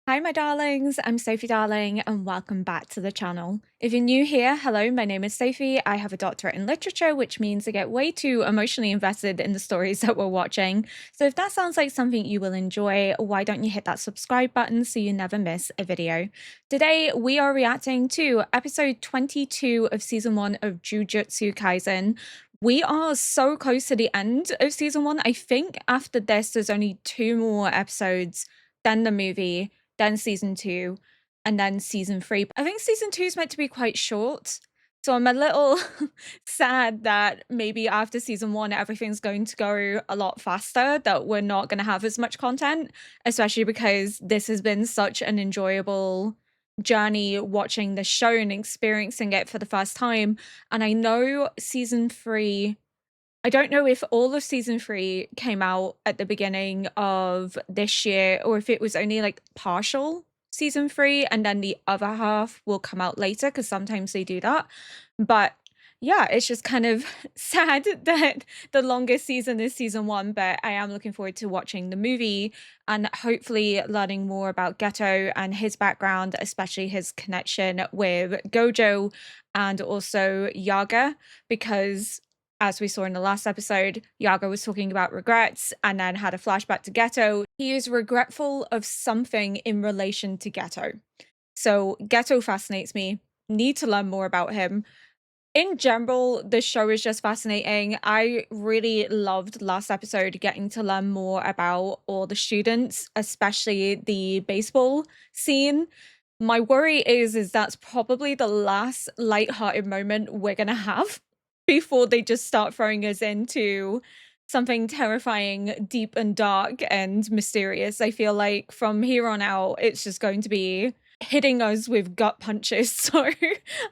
Hi, my darlings. I'm Sophie Darling, and welcome back to the channel. If you're new here, hello, my name is Sophie. I have a doctorate in literature, which means I get way too emotionally invested in the stories that we're watching. So if that sounds like something you will enjoy, why don't you hit that subscribe button so you never miss a video? Today, we are reacting to episode 22 of season 1 of Jujutsu Kaisen. We are so close to the end of season 1. I think after this, there's only 2 more episodes than the movie, then season 2, and then season 3. I think season 2 is meant to be quite short, so I'm a little sad that maybe after season 1 everything's going to go a lot faster, that we're not going to have as much content, especially because this has been such an enjoyable journey watching the show and experiencing it for the first time. And I know season 3, I don't know if all of season 3 came out at the beginning of this year or if it was only like partial season 3 and then the other half will come out later, because sometimes they do that. But yeah, it's just kind of sad that the longest season is season 1, but I am looking forward to watching the movie and hopefully learning more about Geto and his background, especially his connection with Gojo and also Yaga, because as we saw in the last episode, Yaga was talking about regrets and then had a flashback to Geto. He is regretful of something in relation to Geto. So Geto fascinates me. Need to learn more about him. In general, the show is just fascinating. I really loved last episode getting to learn more about all the students, especially the baseball scene. My worry is that's probably the last lighthearted moment we're gonna have before they just start throwing us into something terrifying, deep and dark and mysterious. I feel like from here on out, it's just going to be hitting us with gut punches. So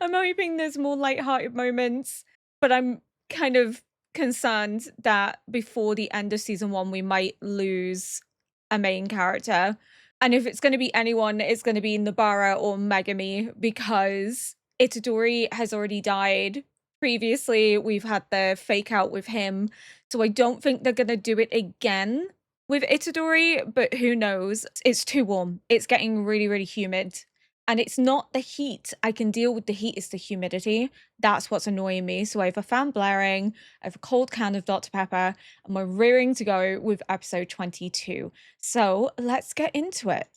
I'm hoping there's more lighthearted moments, but I'm kind of concerned that before the end of season 1, we might lose a main character. And if it's going to be anyone, it's going to be Nobara or Megumi, because Itadori has already died. Previously, we've had the fake out with him, so I don't think they're going to do it again with Itadori, but who knows? It's too warm. It's getting really, really humid. And it's not the heat. I can deal with the heat, it's the humidity. That's what's annoying me. So I have a fan blaring, I have a cold can of Dr. Pepper, and we're rearing to go with episode 22. So let's get into it.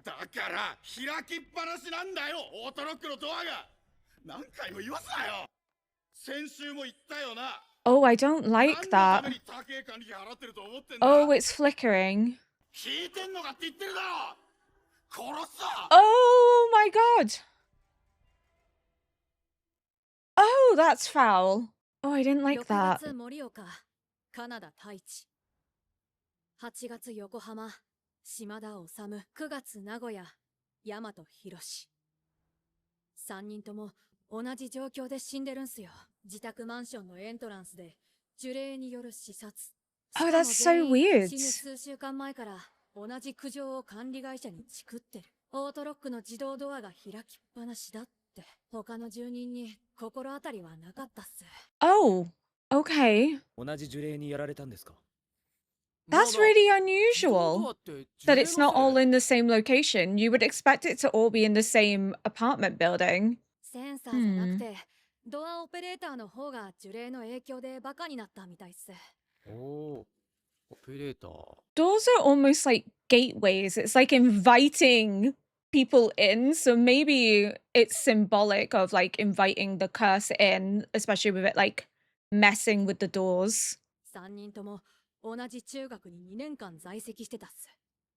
だから開きっぱなしなんだよ、オートロックのドアが。何回も言わすなよ。先週も言ったよな。 Oh, I don't like that. Oh, it's flickering. Oh my god. Oh, that's foul. Oh, I didn't like that. 8月横浜、島田治、9月名古屋、大和博士。3人とも同じ状況で死んでるんすよ。自宅マンションのエントランスで呪霊による刺殺。Oh, that's so weird. 死ぬ数週間前から同じ苦情を管理会社にチクってる。オートロックの自動ドアが開きっぱなしだって。他の住人に心当たりはなかったっす。Oh, okay. 同じ呪霊にやられたんですか? That's really unusual that it's not all in the same location. You would expect it to all be in the same apartment building. センサーじゃなくて、ドアオペレーターの方が呪霊の影響でバカになったみたいっす。おー、オペレーター。Doors are almost like gateways. It's like inviting people in. So maybe it's symbolic of like inviting the curse in, especially with it like messing with the doors. 3人とも同じ中学に2年間在籍してたっす。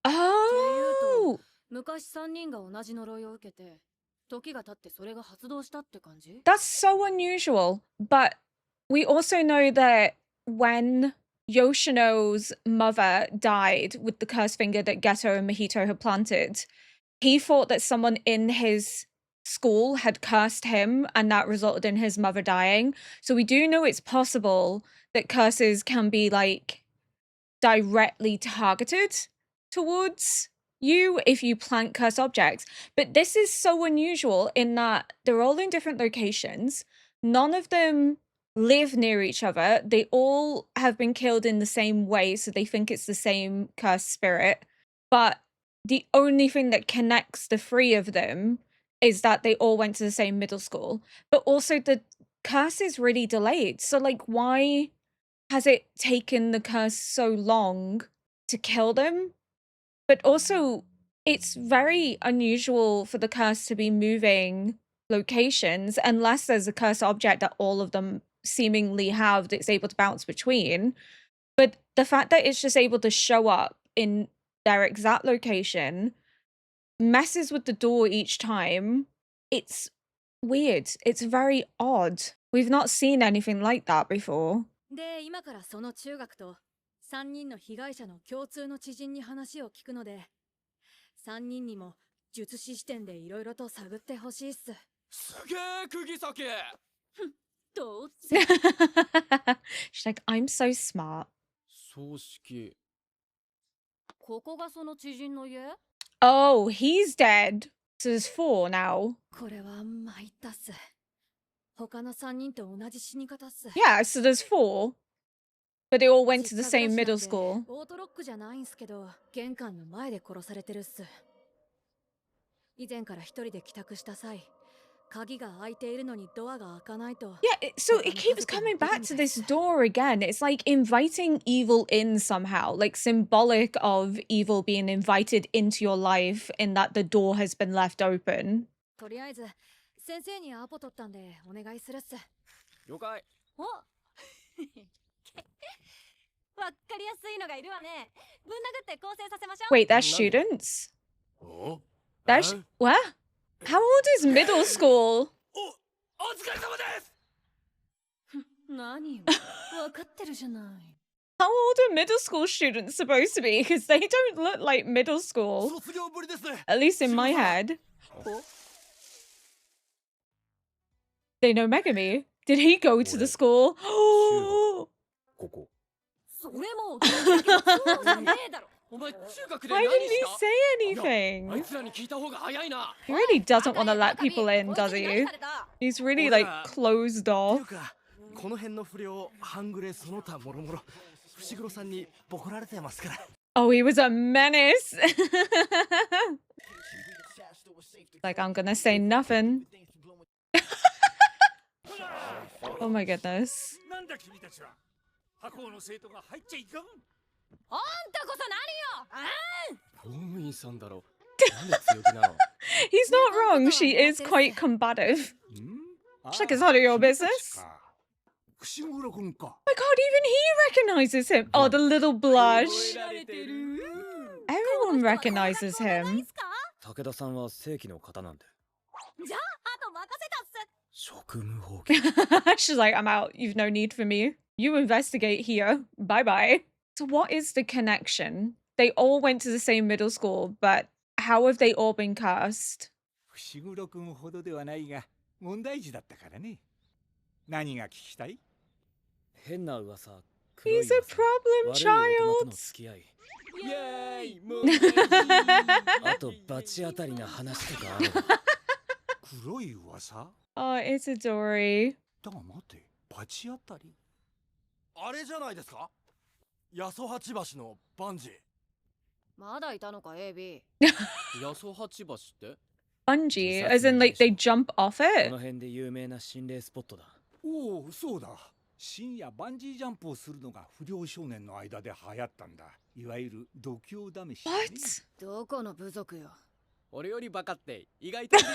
Oh! 昔3人が同じ呪いを受けて、時が経ってそれが発動したって感じ? That's so unusual. But we also know that when Yoshino's mother died with the cursed finger that Geto and Mahito had planted, he thought that someone in his school had cursed him and that resulted in his mother dying. So we do know it's possible that curses can be like directly targeted towards you if you plant cursed objects. But this is so unusual in that they're all in different locations. None of them live near each other. They all have been killed in the same way, so they think it's the same cursed spirit. But the only thing that connects the three of them is that they all went to the same middle school. But also the curse is really delayed. So like, why has it taken the curse so long to kill them? But also, it's very unusual for the curse to be moving locations unless there's a curse object that all of them seemingly have that's able to bounce between. But the fact that it's just able to show up in their exact location, messes with the door each time, it's weird. It's very odd. We've not seen anything like that before. で、今からその中学と3人の被害者の共通の知人に話を聞くので、3人にも術師視点でいろいろと探ってほしいっす。すげえ釘先。どうせ She's like, I'm so smart. 葬式。ここがその知人の家？ Oh, he's dead. So there's 4 now. これは参ったっす。他の3人と同じ死に方っす。 Yeah, so there's 4. But they all went to the 実家 same 暮ら middle しなんで school. オートロックじゃないんすけど、玄関の前で殺されてるっす。以前から一人で帰宅した際、鍵が開いているのにドアが開かないと。 Yeah, so it keeps coming back to this door again. It's like inviting evil in somehow, like symbolic of evil being invited into your life in that the door has been left open. とりあえず先生にアポ取ったんでお願いするっす。了解。おわかりやすいのがいるわね。ぶん殴って構成させましょう。 Wait, they're students? お They're where? How old is middle school? お疲れ様です。何よ、わかってるじゃない。 How old are middle school students supposed to be? Because they don't look like middle school. 卒業ぶりですね At least in my head. They know Megumi. Did he go to the school? ここ。それもそうじゃねえだろ。お前中学で Why 何 didn't し he た？ say あい anything? つらに聞いた方が早いな。 He really doesn't want to let people in, does he? He's really like closed とい off. うかこの辺の不良半グレその他もろもろ伏黒さんにボコられてますから Oh, he was a menace. Like, I'm gonna say nothing. Oh my goodness. なんだ君たちは白鵬の生徒が入っちゃいかんあんたこそ何よ。公務員さんだろ。なんで強気なの？ He's not wrong. She is quite combative. ん She's like, it's none of your business. 伏黒君か My god, even he recognizes him. Oh, the little blush. られてる。 Everyone recognizes him. 武田さんは正規の方なんで。じゃああと任せたっす。職務放棄。 She's like, I'm out. You've no need for me. You investigate here. Bye bye. So, what is the connection? They all went to the same middle school, but how have they all been cursed? 伏黒君ほどではないが問題児だったからね。何が聞きたい？変な噂。黒い He's a 噂 problem 悪い大人と child. の付き合い。イエーイもうあと罰当たりな話とかある。黒い噂 Oh, it's Dory. だが待て、罰当たりあれじゃないですか八十八橋のバンジーまだいたのか AB。八十八橋って？ Bungee, as in like they jump off こ it. の辺で有名な心霊スポットだ。おお、そうだ。深夜バンジージャンプをするのが不良少年の間で流行ったんだ。いわゆる度胸試し、ね。 What? どこの部族よ。俺よりバカって意外といるよ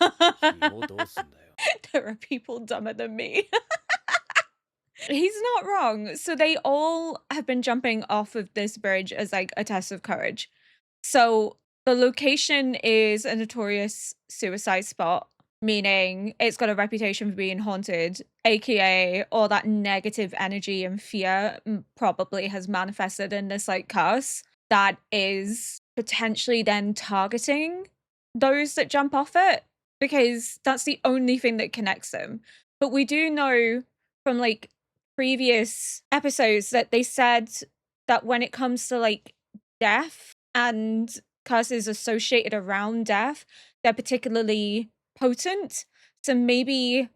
な。君もどうすんだよ。 There are people dumber than me. He's not wrong. So they all have been jumping off of this bridge as like a test of courage. So the location is a notorious suicide spot, meaning it's got a reputation for being haunted, aka all that negative energy and fear probably has manifested in this like curse that is potentially then targeting those that jump off it, because that's the only thing that connects them. But we do know from like previous episodes that they said that when it comes to like death and curses associated around death, they're particularly potent. So maybe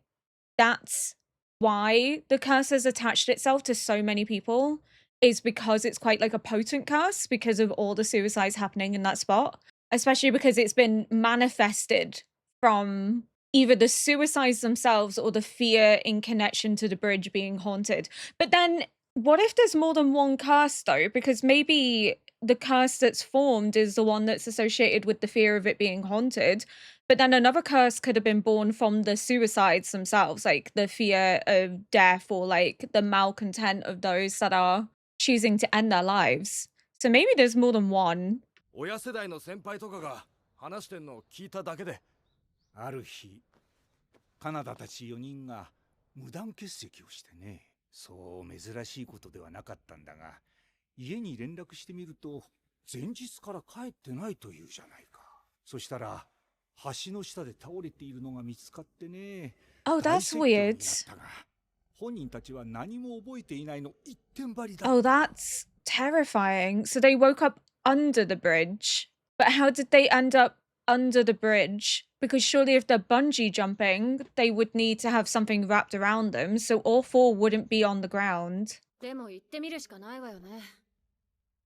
that's why the curse has attached itself to so many people, is because it's quite like a potent curse because of all the suicides happening in that spot, especially because it's been manifested from either the suicides themselves or the fear in connection to the bridge being haunted. But then what if there's more than one curse though? Because maybe the curse that's formed is the one that's associated with the fear of it being haunted. But then another curse could have been born from the suicides themselves, like the fear of death or like the malcontent of those that are choosing to end their lives. So maybe there's more than one. 親世代の先輩とかが話してんのを聞いただけで。ある日カナダたち4人が無断欠席をしてね。そう珍しいことではなかったんだが、家に連絡してみると前日から帰ってないというじゃないか。そしたら橋の下で倒れているのが見つかってね。 Oh, 大 that's 説教にな weird. ったが、本人たちは何も覚えていないの一点張りだ。 Oh, that's terrifying. So they woke up under the bridge. But how did they end up under the bridge? Because surely if they're bungee jumping, they would need to have something wrapped around them, so all four wouldn't be on the ground. でも行ってみるしかないわよね。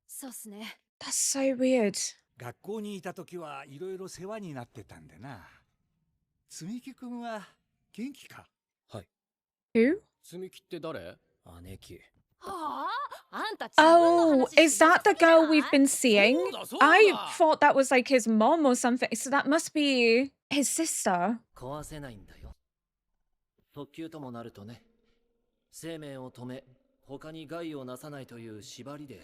そうっすね。 That's so weird. 学校にいた時はいろいろ世話になってたんでな。積木くんは元気か？はい。 Who? 積み木って誰？姉貴。はあ、あんた Oh, is that the girl we've been seeing? そうだそう I だ。 thought that was like his mom or something. So that must be his sister. 壊せないんだよ。特急ともなるとね、生命を止め、他に害をなさないという縛りで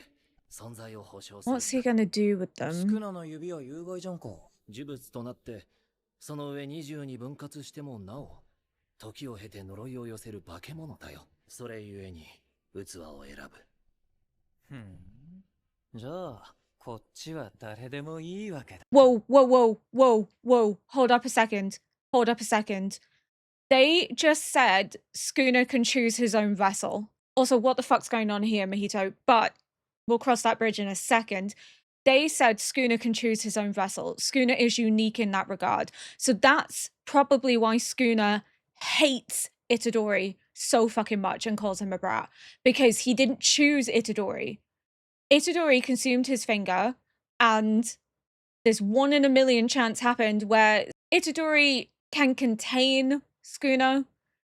存在を保証する。 What's he gonna do with ス them? クナの指は有害じゃんか。呪物となって、その上20に分割してもなお、時を経て呪いを寄せる化け物だよ。それゆえに、器を選ぶ。じゃあ、こっちは誰でもいいわけだ。 Whoa, whoa, whoa, whoa, whoa. Hold up a second. Hold up a second. They just said Sukuna can choose his own vessel. Also, what the fuck's going on here, Mojito? But we'll cross that bridge in a second. They said Sukuna can choose his own vessel. Sukuna is unique in that regard. So that's probably why Sukuna hates Itadori so fucking much and calls him a brat. Because he didn't choose Itadori. Itadori consumed his finger, and this 1 in a million chance happened where Itadori can contain Sukuna.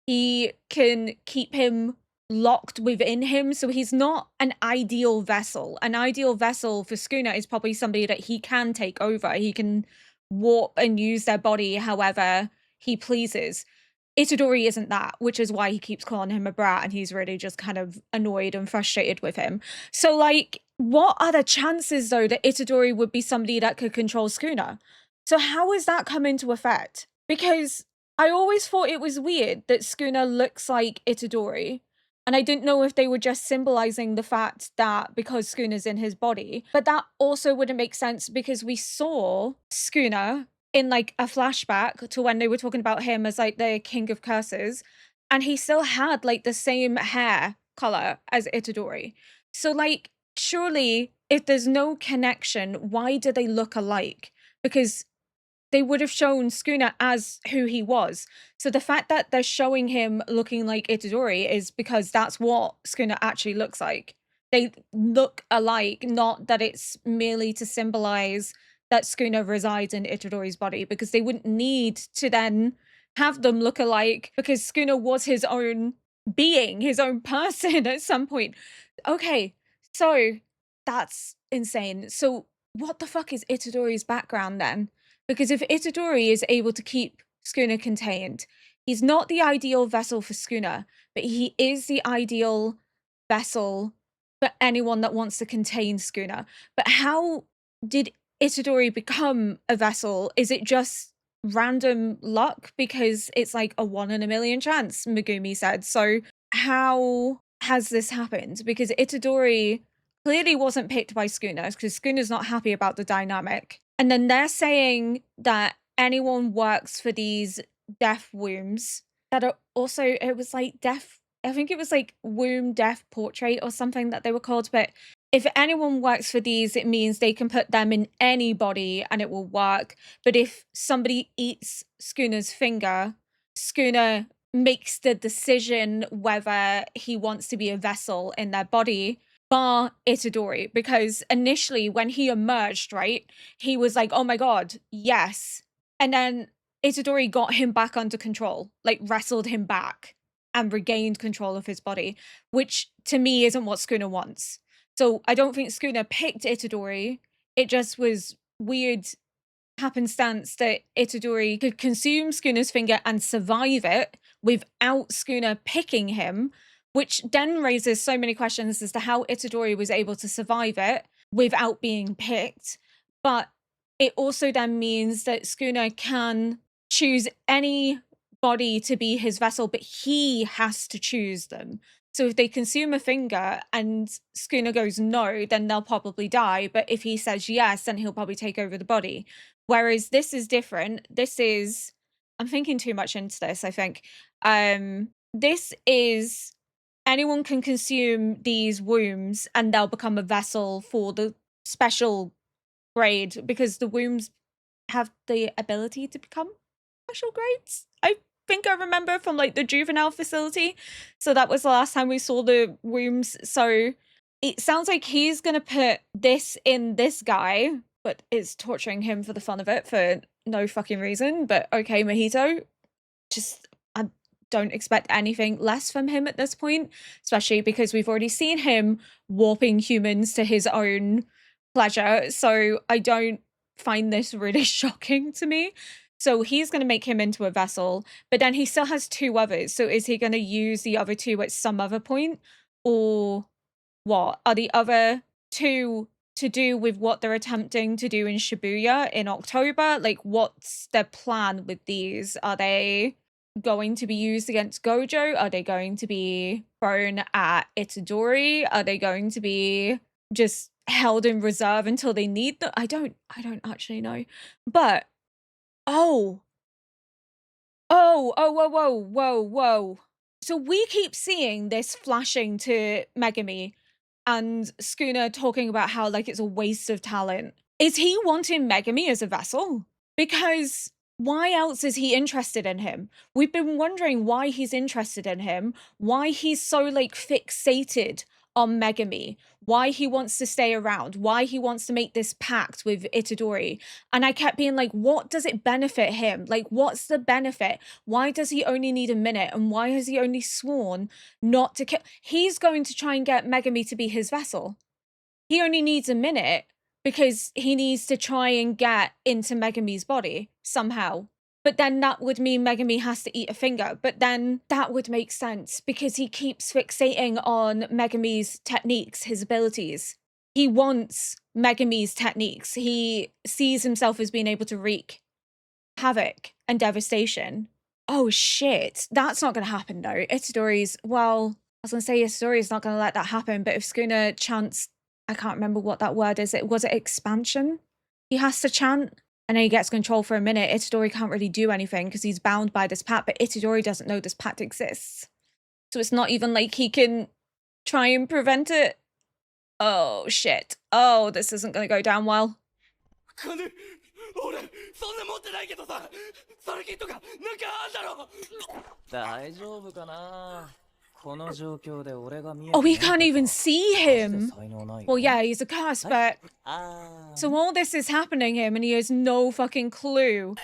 He can keep him locked within him, so he's not an ideal vessel. An ideal vessel for Sukuna is probably somebody that he can take over. He can warp and use their body however he pleases. Itadori isn't that, which is why he keeps calling him a brat, and he's really just kind of annoyed and frustrated with him. So, like, what are the chances, though, that Itadori would be somebody that could control Sukuna? So how has that come into effect? Because I always thought it was weird that Sukuna looks like Itadori, and I didn't know if they were just symbolizing the fact that because Sukuna's in his body. But that also wouldn't make sense because we saw Sukuna in like a flashback to when they were talking about him as like the king of curses, and he still had like the same hair color as Itadori. So like, surely if there's no connection, why do they look alike? Because they would have shown Sukuna as who he was. So the fact that they're showing him looking like Itadori is because that's what Sukuna actually looks like. They look alike, not that it's merely to symbolize that Sukuna resides in Itadori's body, because they wouldn't need to then have them look alike because Sukuna was his own being, his own person at some point. Okay, so that's insane. So what the fuck is Itadori's background then? Because if Itadori is able to keep Sukuna contained, he's not the ideal vessel for Sukuna, but he is the ideal vessel for anyone that wants to contain Sukuna. But how did Itadori become a vessel? Is it just random luck? Because it's like a 1 in a million chance, Megumi said. So how has this happened? Because Itadori clearly wasn't picked by Sukuna, because Sukuna's not happy about the dynamic. And then they're saying that anyone works for these death wombs that are also, it was like death, I think it was like womb death portrait or something that they were called. But if anyone works for these, it means they can put them in any body and it will work. But if somebody eats Sukuna's finger, Sukuna makes the decision whether he wants to be a vessel in their body. bar Itadori, because initially when he emerged, right, he was like, oh my god, yes. And then Itadori got him back under control, like wrestled him back and regained control of his body, which to me isn't what Sukuna wants. So I don't think Sukuna picked Itadori. It just was weird happenstance that Itadori could consume Sukuna's finger and survive it without Sukuna picking him, which then raises so many questions as to how Itadori was able to survive it without being picked. But it also then means that Sukuna can choose any body to be his vessel, but he has to choose them. So if they consume a finger and Sukuna goes no, then they'll probably die. But if he says yes, then he'll probably take over the body. Whereas this is different. This is, I'm thinking too much into this, I think. This is, anyone can consume these wombs and they'll become a vessel for the special grade, because the wombs have the ability to become special grades. I think I remember from like the juvenile facility. So that was the last time we saw the wombs. So it sounds like he's gonna put this in this guy, but is torturing him for the fun of it for no fucking reason. But okay, Mojito, just I don't expect anything less from him at this point, especially because we've already seen him warping humans to his own pleasure. So I don't find this really shocking to me. So he's going to make him into a vessel, but then he still has two others. So is he going to use the other two at some other point? Or what? Are the other two to do with what they're attempting to do in Shibuya in October? Like, what's their plan with these? Are they going to be used against Gojo? Are they going to be thrown at Itadori? Are they going to be just held in reserve until they need them? I don't actually know. But oh, whoa. So we keep seeing this flashing to Megumi and Sukuna talking about how like it's a waste of talent. Is he wanting Megumi as a vessel? Because why else is he interested in him? We've been wondering why he's interested in him, why he's so like fixated on Megumi, why he wants to stay around, why he wants to make this pact with Itadori. And I kept being like, what does it benefit him? Like, what's the benefit? Why does he only need a minute? And why has he only sworn not to kill? He's going to try and get Megumi to be his vessel. He only needs a minute because he needs to try and get into Megumi's body somehow. But then that would mean Megumi has to eat a finger. But then that would make sense because he keeps fixating on Megumi's techniques, his abilities. He wants Megumi's techniques. He sees himself as being able to wreak havoc and devastation. Oh shit, that's not going to happen though. Itadori's, well, I was going to say Itadori's not going to let that happen, but if Sukuna chants, I can't remember what that word is. Was it expansion? He has to chant, and then he gets control for a minute. Itadori can't really do anything because he's bound by this pact, but Itadori doesn't know this pact exists. So it's not even like he can try and prevent it. Oh shit. Oh, this isn't going to go down well. 俺そんな持ってないけどさそれキットがなんかあんだろ大丈夫かなこの状況で俺が見え Oh, he can't even see him. Well, yeah, he's a curse, but so all this is happening to him and he has no fucking clue.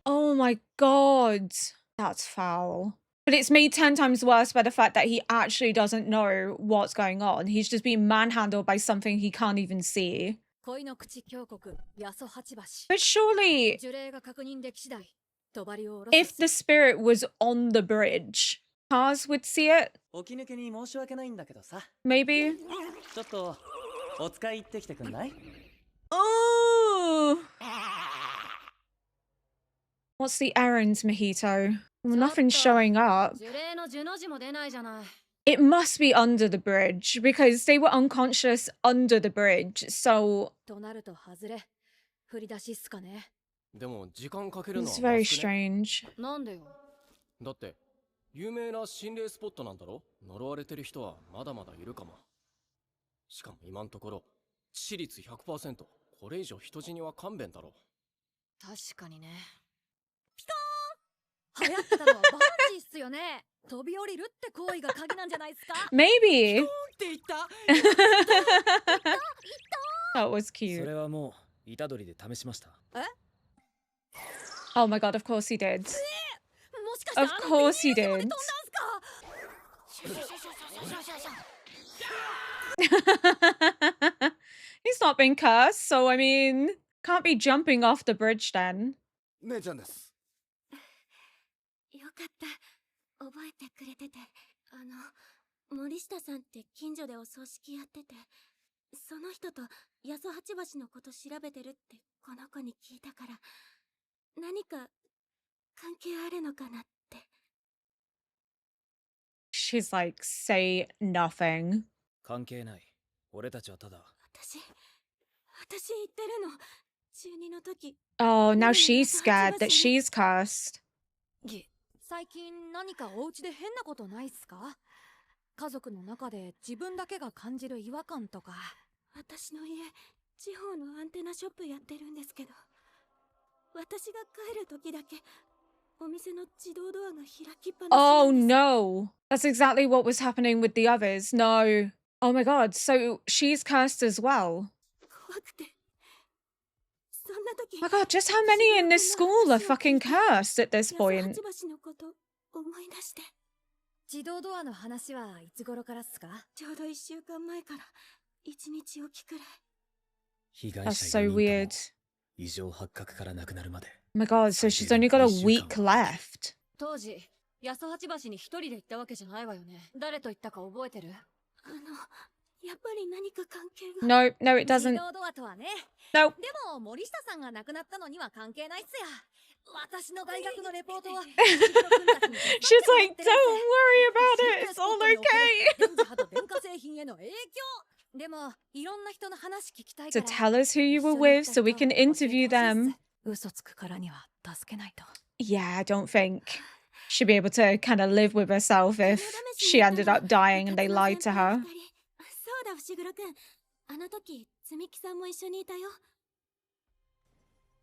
Oh my god. That's foul. But it's made 10 times worse by the fact that he actually doesn't know what's going on. He's just being manhandled by something he can't even see. But surely, if the spirit was on the bridge, Cars would see it? Maybe? Oh! What's the errand, Mojito? Well, nothing's showing up. It must be under the bridge, because they were unconscious under the bridge, so... It's very strange. だって有名な心霊スポットなんだろ呪われてる人はまだまだいるかもしかも今のところ致死率 100% これ以上人死には勘弁だろ確かにねピコ流行ってたのはバンジーっすよね。飛び降りるって行為が鍵なんじゃないですか。 Maybe. って言った That was そ cute. れはもう虎杖で試しました。 Oh my god, of course he did. もしかして Of あのビニ course ー he ル紐で did. 飛んだんすか。 He's not been cursed, so I mean, can't be jumping off the bridge then. 姉ちゃんです。よかった。覚えてくれてて。森下さんって近所でお葬式やってて、その人と八十八橋のこと調べてるってこの子に聞いたから、何か関係あるのかなって。She's like, say nothing. 関係ない。俺たちはただ。私言ってるの。中二の時。 Oh, now she's scared that she's cursed. 最近何かお家で変なことないっすか。家族の中で自分だけが感じる違和感とか。私の家、地方のアンテナショップやってるんですけど、私が帰る時だけお店の自動ドアが開きっぱなしな Oh んです。 no. That's exactly what was happening with the others. No. Oh my god, so she's cursed as well. 怖くて。そんな時、 My god, just how many in this school are fucking cursed at this 八 point? 十八橋のこと思い出して。自動ドアの話はいつ頃からっすか。ちょうど1週間前から1日おきくらい。被害 That's 者 so 4人とも weird. 異常発覚から亡くなるまで。 Oh my god, so she's only got a week left. 当時八十八橋に一人で行ったわけじゃないわよね。誰と行ったか覚えてる。やっぱり何か関係が。 No, no, it 自 doesn't. 動ドアとはね。 No. でも森下さんが亡くなったのには関係ないっすよ。私の大学のレポートは She's like, don't worry about it. It's all okay. 電磁波と電化製品への影響。でもいろんな人の話聞きたいか So ら。 tell us who you were with so we can interview them. 嘘つくからには助けないと。 Yeah, I don't think she'd be able to kind of live with herself if she ended up dying and they lied to her. そうだ、伏黒くん。あの時、積木さんも一緒にいたよ。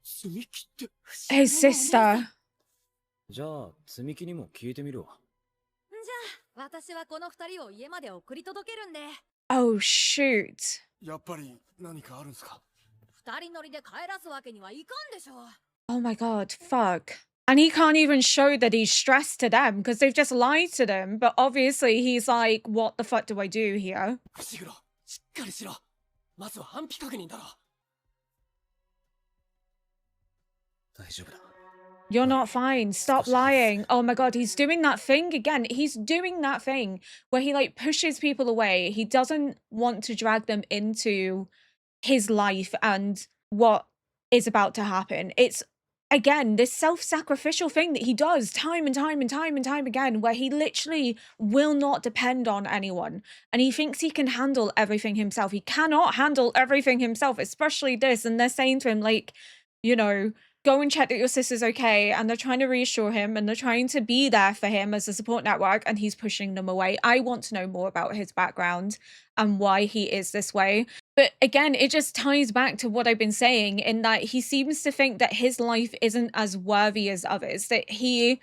積み木って。 His sister. じゃあ積み木にも聞いてみるわ。じゃあ私はこの二人を家まで送り届けるんで。 Oh, shoot. やっぱり何かあるんすか。二人乗りで帰らすわけにはいかんでしょう。 Oh my god, fuck. And he can't even show that he's stressed to them because they've just lied to them. But obviously he's like, what the fuck do I do here? 伏黒、しっかりしろ。まずは安否確認だろ。大丈夫だ。 You're not fine. Stop lying. Oh my god, he's doing that thing again. He's doing that thing where he like pushes people away. He doesn't want to drag them into his life and what is about to happen. It's again this self-sacrificial thing that he does time and time and time and time again, where he literally will not depend on anyone and he thinks he can handle everything himself. He cannot handle everything himself, especially this. And they're saying to him, like, you know, go and check that your sister's okay, and they're trying to reassure him and they're trying to be there for him as a support network, and he's pushing them away. I want to know more about his background and why he is this way. But again, it just ties back to what I've been saying in that he seems to think that his life isn't as worthy as others, that he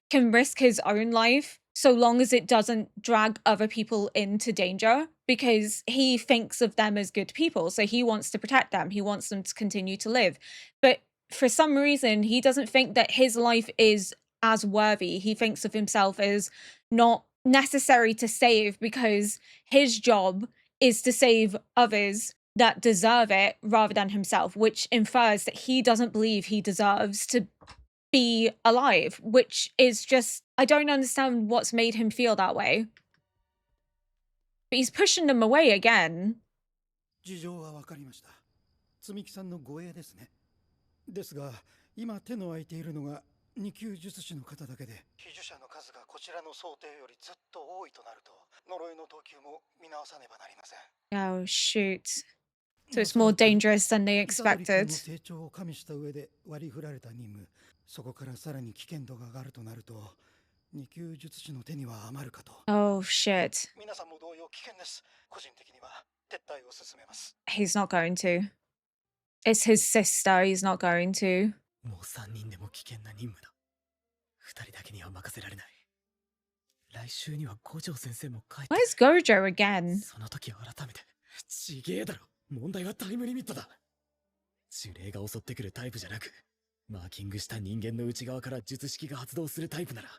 can risk his own life so long as it doesn't drag other people into danger, because he thinks of them as good people. So he wants to protect them. He wants them to continue to live. But for some reason, he doesn't think that his life is as worthy. He thinks of himself as not necessary to save because his job is to save others that deserve it rather than himself, which infers that he doesn't believe he deserves to be alive, which is just, I don't understand what's made him feel that way. But he's pushing them away again. 事情はわかりました。積み木さんの護衛ですね。ですが、今手の空いているのが2級術師の方だけで、被呪者の数がこちらの想定よりずっと多いとなると、呪いの等級も見直さねばなりません。Oh, shoot. So it's more dangerous than they expected. 成長を加味した上で割り振られた任務、そこからさらに危険度が上がるとなると、2級術師の手には余るかと。Oh, shit. 皆さんも同様危険です。個人的には撤退を進めます。 He's not going to. It's his sister. He's not going to. もう3人でも危険な任務だ。Where's Gojo again? その時改めて、ちげえだろ。問題はタイムリミットだ。呪霊が襲ってくるタイプじゃなく、マーキングした人間の内側から術式が発動するタイプなら。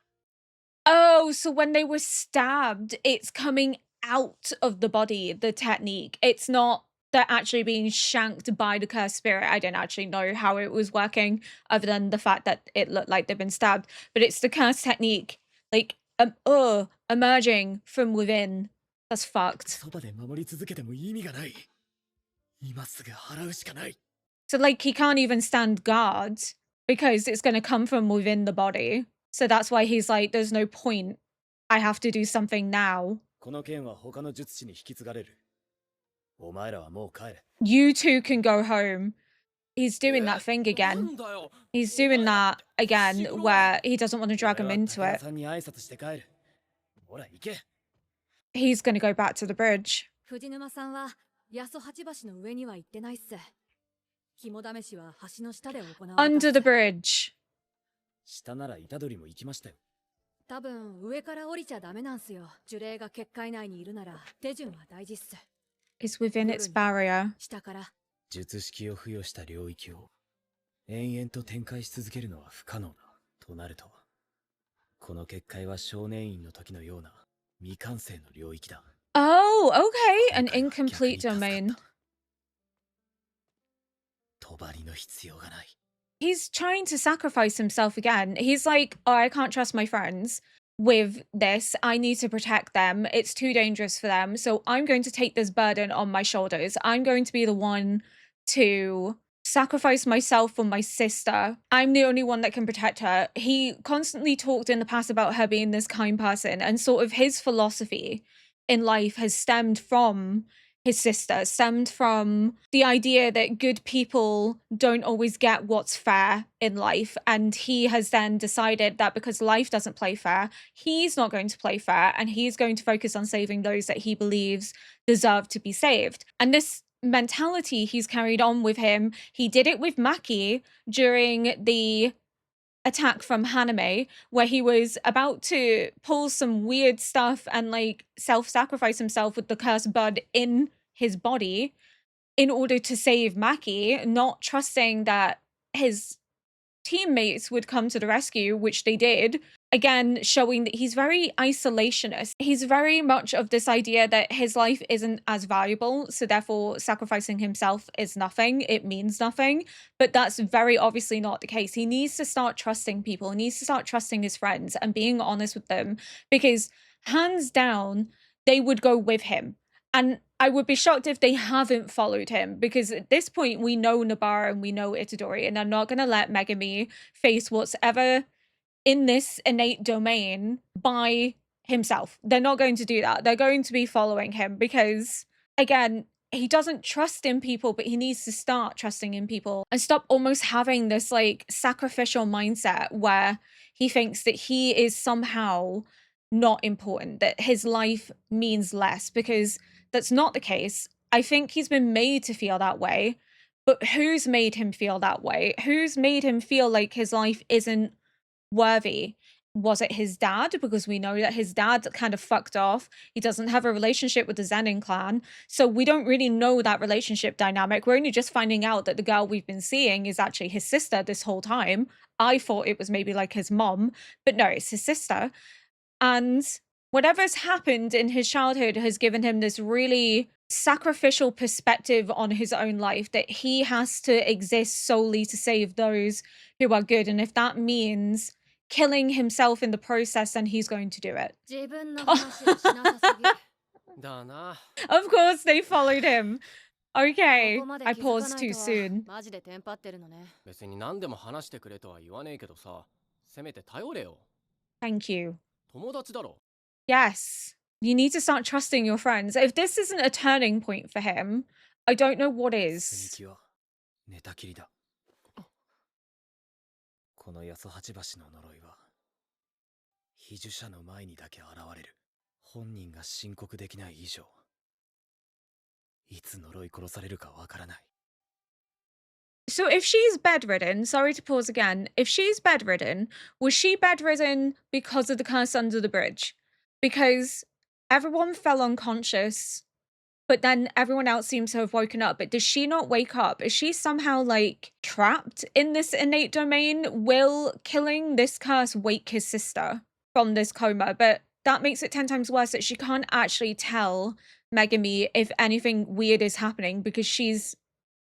Oh, so when they were stabbed, it's coming out of the body, the technique. It's not they're actually being shanked by the cursed spirit. I don't actually know how it was working, other than the fact that it looked like they've been stabbed. But it's the cursed technique, like emerging from within. That's fucked. そばで守り続けても意味がない。今すぐ払うしかない。So like he can't even stand guard because it's going to come from within the body. So that's why he's like, there's no point. I have to do something now. この件は他の術師に引き継がれる。お前らはもう帰れ。You two can go home. He's doing that thing again. He's doing that again where he doesn't want to drag him into it. さんに挨拶して帰る。ほら、行け。He's going to go back to the bridge. 藤沼さんは八十八橋の上には行ってないっす。肝試しは橋の下で行われた。Under the bridge. 下なら虎杖も行きましたよ。多分上から降りちゃダメなんすよ。呪霊が結界内にいるなら手順は大事っす。It's within its barrier. 下から。術式を付与した領域を延々と展開し続けるのは不可能だ。となると、この結界は少年院の時のような未完成の領域だ。Oh, okay. An incomplete domain. 帳の必要がない。He's trying to sacrifice himself again. He's like, oh, I can't trust my friends with this. I need to protect them. It's too dangerous for them. So I'm going to take this burden on my shoulders. I'm going to be the one to sacrifice myself for my sister. I'm the only one that can protect her. He constantly talked in the past about her being this kind person, and sort of his philosophy in life has stemmed from his sister, stemmed from the idea that good people don't always get what's fair in life. And he has then decided that because life doesn't play fair, he's not going to play fair, and he's going to focus on saving those that he believes deserve to be saved. And this mentality he's carried on with him. He did it with Maki during the attack from Haname, where he was about to pull some weird stuff and like self-sacrifice himself with the cursed bud in his body in order to save Maki, not trusting that his teammates would come to the rescue, which they did. Again, showing that he's very isolationist. He's very much of this idea that his life isn't as valuable, so therefore sacrificing himself is nothing. It means nothing. But that's very obviously not the case. He needs to start trusting people. He needs to start trusting his friends and being honest with them, because hands down, they would go with him. And I would be shocked if they haven't followed him, because at this point we know Nobara and we know Itadori, and they're not going to let Megumi face what's ever in this innate domain by himself. They're not going to do that. They're going to be following him because, again, he doesn't trust in people, but he needs to start trusting in people and stop almost having this like sacrificial mindset where he thinks that he is somehow not important, that his life means less, because that's not the case. I think he's been made to feel that way, but who's made him feel that way? Who's made him feel like his life isn't worthy? Was it his dad? Because we know that his dad kind of fucked off. He doesn't have a relationship with the Zenin clan. So we don't really know that relationship dynamic. We're only just finding out that the girl we've been seeing is actually his sister this whole time. I thought it was maybe like his mom, but no, it's his sister. And whatever's happened in his childhood has given him this really sacrificial perspective on his own life, that he has to exist solely to save those who are good. And if that means killing himself in the process, then he's going to do it. Of course, they followed him. Okay, I paused too soon. 別に何でも話してくれとは言わねえけどさ、せめて頼れよ。Thank you. 友達だろ。Yes, you need to start trusting your friends. If this isn't a turning point for him, I don't know what is. 積み木は寝たきりだ。この八十八橋の呪いは被呪者の前にだけ現れる。本人が申告できない以上、いつ呪い殺されるかわからない。So if she's bedridden, sorry to pause again. If she's bedridden, was she bedridden because of the curse under the bridge? Because everyone fell unconscious, but then everyone else seems to have woken up. But does she not wake up? Is she somehow like trapped in this innate domain? Will killing this curse wake his sister from this coma? But that makes it 10 times worse that she can't actually tell Megumi if anything weird is happening because she's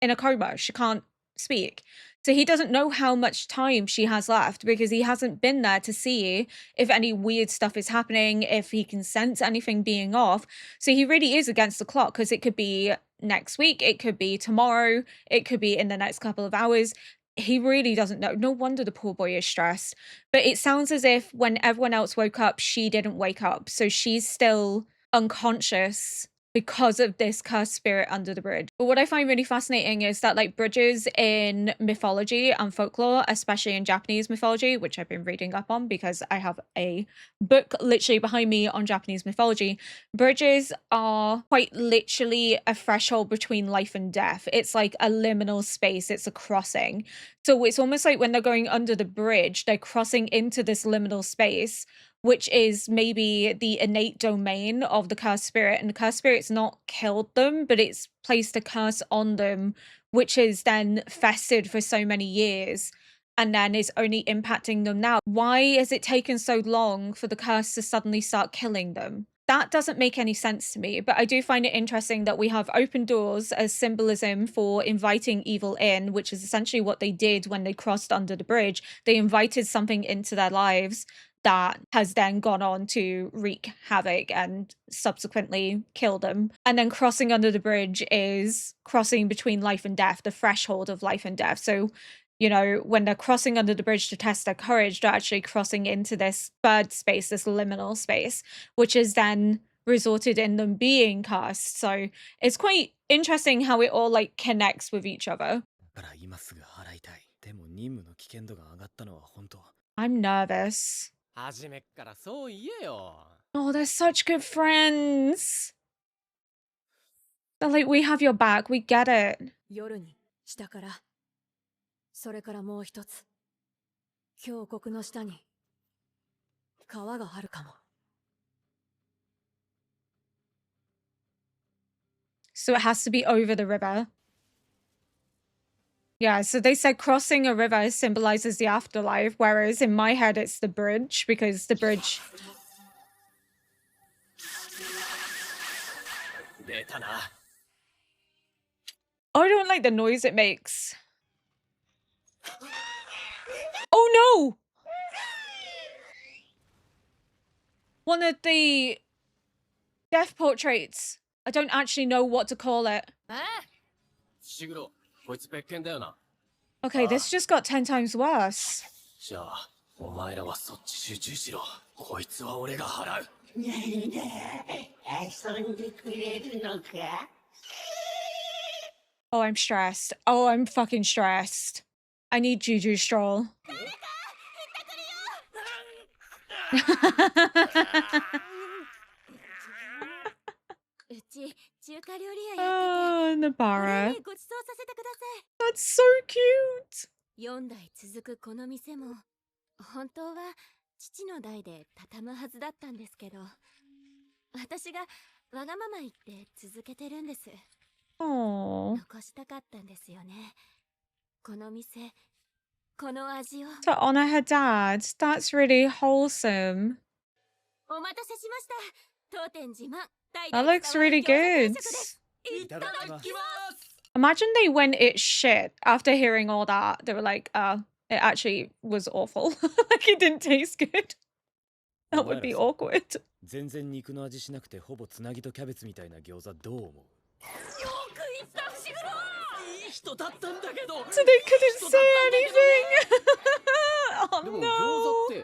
in a coma. She can't speak. So he doesn't know how much time she has left because he hasn't been there to see if any weird stuff is happening, if he can sense anything being off. So he really is against the clock because it could be next week, it could be tomorrow, it could be in the next couple of hours. He really doesn't know. No wonder the poor boy is stressed. But it sounds as if when everyone else woke up, she didn't wake up. So she's still unconscious because of this cursed spirit under the bridge. But what I find really fascinating is that like bridges in mythology and folklore, especially in Japanese mythology, which I've been reading up on because I have a book literally behind me on Japanese mythology, bridges are quite literally a threshold between life and death. It's like a liminal space, it's a crossing. So it's almost like when they're going under the bridge, they're crossing into this liminal space, which is maybe the innate domain of the cursed spirit. And the cursed spirit's not killed them, but it's placed a curse on them, which is then festered for so many years and then is only impacting them now. Why has it taken so long for the curse to suddenly start killing them? That doesn't make any sense to me, but I do find it interesting that we have open doors as symbolism for inviting evil in, which is essentially what they did when they crossed under the bridge. They invited something into their lives that has then gone on to wreak havoc and subsequently kill them. And then crossing under the bridge is crossing between life and death, the threshold of life and death. So, you know, when they're crossing under the bridge to test their courage, they're actually crossing into this third space, this liminal space, which is then resulted in them being cursed. So it's quite interesting how it all like connects with each other. I'm nervous. Oh, they're such good friends. They're like, we have your back, we get it. 夜に下から。それからもう一つ。峡谷の下に川があるかも。So it has to be over the river. Yeah, so they said crossing a river symbolizes the afterlife, whereas in my head it's the bridge, because the bridge... Oh, I don't like the noise it makes. Oh no! One of the death portraits. I don't actually know what to call it. Okay, this just got 10 times worse. Oh, I'm stressed. Oh, I'm fucking stressed. I need Juju Stroll. Oh, Nabara. That's so cute. 4代続くこの店も本当は父の代で畳むはずだったんですけど、私がわがまま言って続けてるんです。Oh. 残したかったんですよね。この店、この味を。To honor her dad. That's really wholesome. お待たせしました。当店自慢。 That looks really good. Imagine they went it shit after hearing all that. They were like, it actually was awful. Like it didn't taste good. That would be awkward. So they couldn't say anything. Oh no.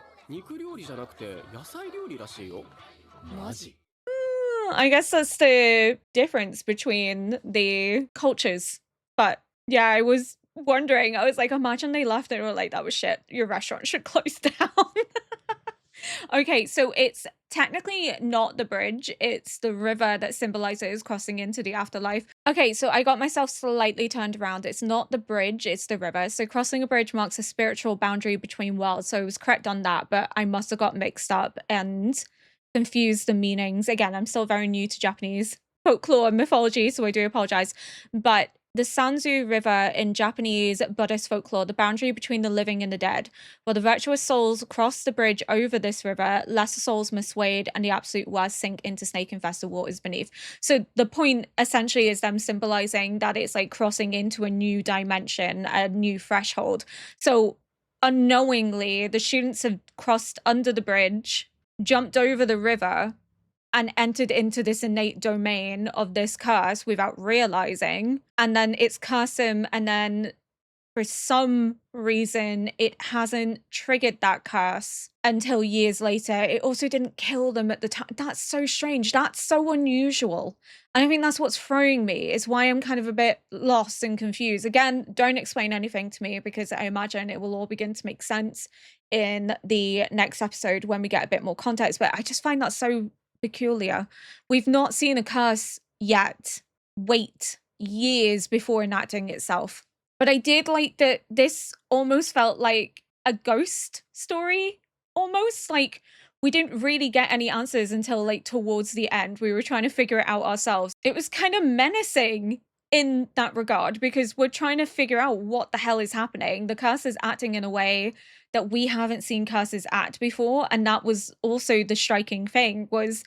I guess that's the difference between the cultures. But yeah, I was wondering, I was like, imagine they left and were like, that was shit. Your restaurant should close down. Okay, so it's technically not the bridge, it's the river that symbolizes crossing into the afterlife. Okay, so I got myself slightly turned around. It's not the bridge, it's the river. So crossing a bridge marks a spiritual boundary between worlds. So I was correct on that, but I must have got mixed up and confused the meanings. Again, I'm still very new to Japanese folklore and mythology, so I do apologize. But the Sanzu River in Japanese Buddhist folklore, the boundary between the living and the dead. While the virtuous souls cross the bridge over this river, lesser souls must wade and the absolute worst sink into snake-infested waters beneath. So the point essentially is them symbolizing that it's like crossing into a new dimension, a new threshold. So unknowingly, the students have crossed under the bridge, jumped over the river, and entered into this innate domain of this curse without realizing. And then it's cursed him, and then for some reason, it hasn't triggered that curse until years later. It also didn't kill them at the time. That's so strange. That's so unusual. And I think that's what's throwing me, is why I'm kind of a bit lost and confused. Again, don't explain anything to me because I imagine it will all begin to make sense in the next episode when we get a bit more context. But I just find that so peculiar. We've not seen a curse yet wait years before enacting itself. But I did like that this almost felt like a ghost story, almost like we didn't really get any answers until like towards the end. We were trying to figure it out ourselves. It was kind of menacing in that regard because we're trying to figure out what the hell is happening. The curse is acting in a way that we haven't seen curses act before, and that was also the striking thing, was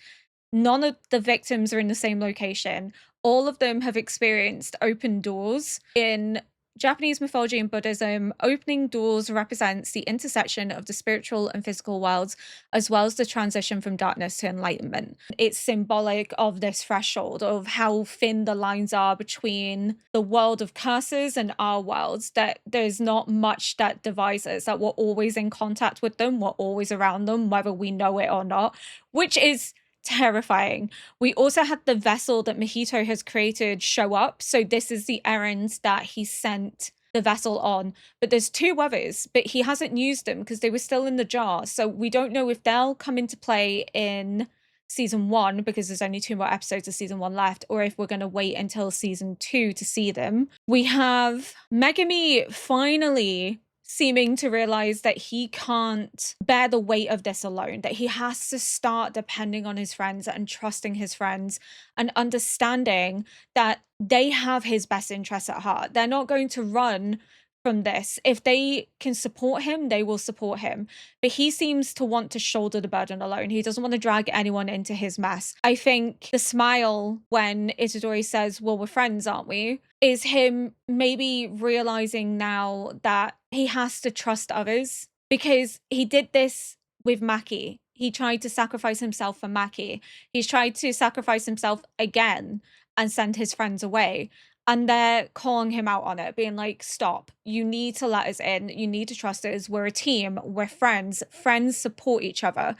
none of the victims are in the same location. All of them have experienced open doors. In Japanese mythology and Buddhism, opening doors represents the intersection of the spiritual and physical worlds, as well as the transition from darkness to enlightenment. It's symbolic of this threshold, of how thin the lines are between the world of curses and our worlds, that there's not much that divides us, that we're always in contact with them, we're always around them, whether we know it or not, which is terrifying. We also had the vessel that Mahito has created show up. So this is the errand that he sent the vessel on. But there's two others, but he hasn't used them because they were still in the jar. So we don't know if they'll come into play in season 1 because there's only 2 more episodes of season 1 left, or if we're going to wait until season 2 to see them. We have Megumi finally seeming to realize that he can't bear the weight of this alone, that he has to start depending on his friends and trusting his friends and understanding that they have his best interests at heart. They're not going to run from this. If they can support him, they will support him. But he seems to want to shoulder the burden alone. He doesn't want to drag anyone into his mess. I think the smile when Itadori says, well, we're friends, aren't we? Is him maybe realizing now that he has to trust others, because he did this with Maki. He tried to sacrifice himself for Maki. He's tried to sacrifice himself again and send his friends away. And they're calling him out on it, being like, stop, you need to let us in. You need to trust us. We're a team. We're friends. Friends support each other.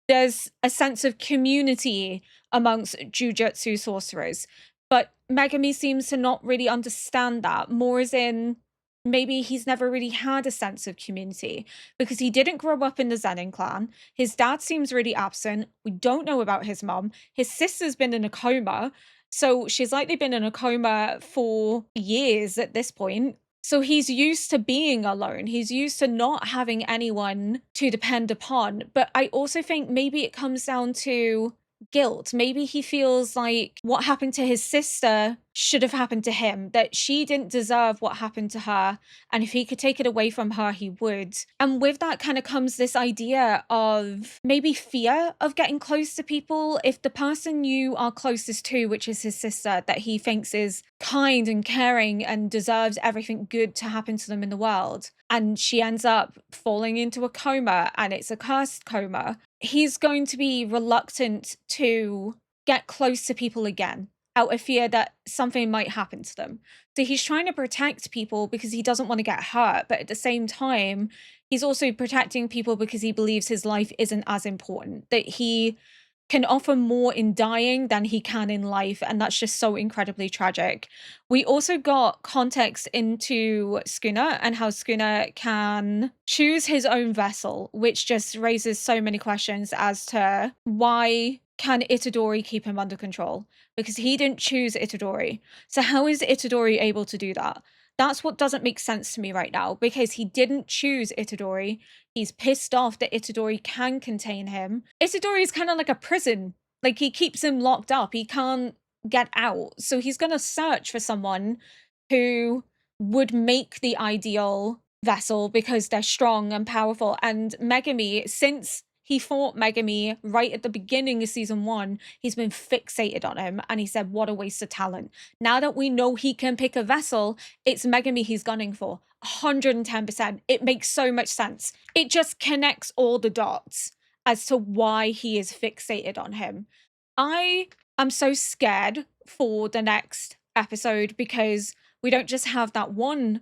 There's a sense of community amongst jujutsu sorcerers. But Megumi seems to not really understand that, more as in maybe he's never really had a sense of community because he didn't grow up in the Zenin clan. His dad seems really absent. We don't know about his mom. His sister's been in a coma. So she's likely been in a coma for years at this point. So he's used to being alone. He's used to not having anyone to depend upon. But I also think maybe it comes down to guilt. Maybe he feels like what happened to his sister should have happened to him, that she didn't deserve what happened to her, and if he could take it away from her, he would. And with that kind of comes this idea of maybe fear of getting close to people. If the person you are closest to, which is his sister, that he thinks is kind and caring and deserves everything good to happen to them in the world, and she ends up falling into a coma and it's a cursed coma, he's going to be reluctant to get close to people again out of fear that something might happen to them. So he's trying to protect people because he doesn't want to get hurt, but at the same time, he's also protecting people because he believes his life isn't as important, that he can offer more in dying than he can in life, and that's just so incredibly tragic. We also got context into Sukuna and how Sukuna can choose his own vessel, which just raises so many questions as to why can Itadori keep him under control? Because he didn't choose Itadori. So how is Itadori able to do that? That's what doesn't make sense to me right now, because he didn't choose Itadori. He's pissed off that Itadori can contain him. Itadori is kind of like a prison. Like, he keeps him locked up. He can't get out. So he's going to search for someone who would make the ideal vessel because they're strong and powerful. And Megumi, since he fought Megumi right at the beginning of season 1, he's been fixated on him, and he said, what a waste of talent. Now that we know he can pick a vessel, it's Megumi he's gunning for. 110%. It makes so much sense. It just connects all the dots as to why he is fixated on him. I am so scared for the next episode, because we don't just have that one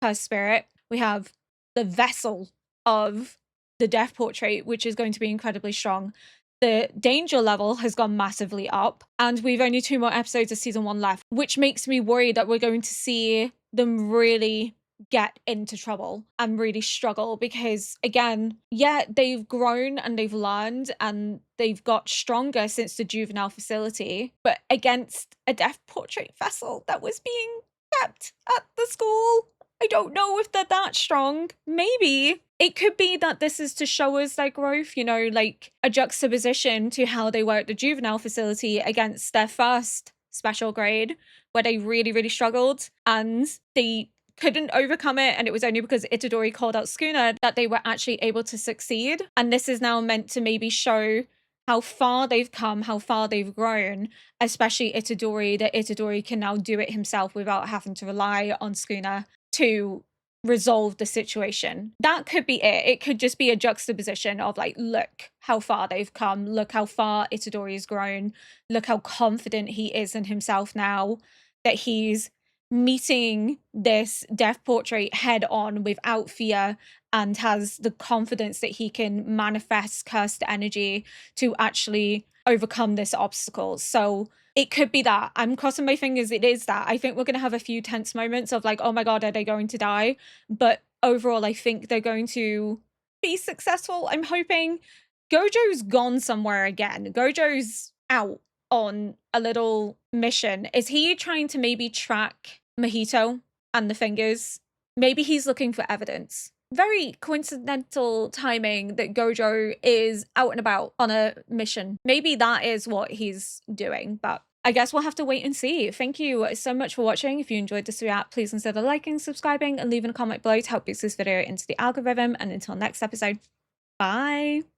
cursed spirit, we have the vessel of the death portrait, which is going to be incredibly strong. The danger level has gone massively up, and we've only 2 more episodes of season 1 left, which makes me worried that we're going to see them really get into trouble and really struggle, because again, yeah, they've grown and they've learned and they've got stronger since the juvenile facility, but against a death portrait vessel that was being kept at the school, I don't know if they're that strong. Maybe it could be that this is to show us their growth, you know, like a juxtaposition to how they were at the juvenile facility against their first special grade, where they really, really struggled and they couldn't overcome it, and it was only because Itadori called out Sukuna that they were actually able to succeed. And this is now meant to maybe show how far they've come, how far they've grown, especially Itadori, that Itadori can now do it himself without having to rely on Sukuna to resolve the situation. That could be it. It could just be a juxtaposition of like, look how far they've come, look how far Itadori has grown, look how confident he is in himself now, that he's meeting this death portrait head on without fear and has the confidence that he can manifest cursed energy to actually overcome this obstacle. So it could be that. I'm crossing my fingers it is that. I think we're going to have a few tense moments of like, oh my god, are they going to die? But overall, I think they're going to be successful. I'm hoping. Gojo's gone somewhere again. Gojo's out on a little mission. Is he trying to maybe track Mojito and the fingers? Maybe he's looking for evidence. Very coincidental timing that Gojo is out and about on a mission. Maybe that is what he's doing, but I guess we'll have to wait and see. Thank you so much for watching. If you enjoyed this react, please consider liking, subscribing, and leaving a comment below to help boost this video into the algorithm. And until next episode, bye!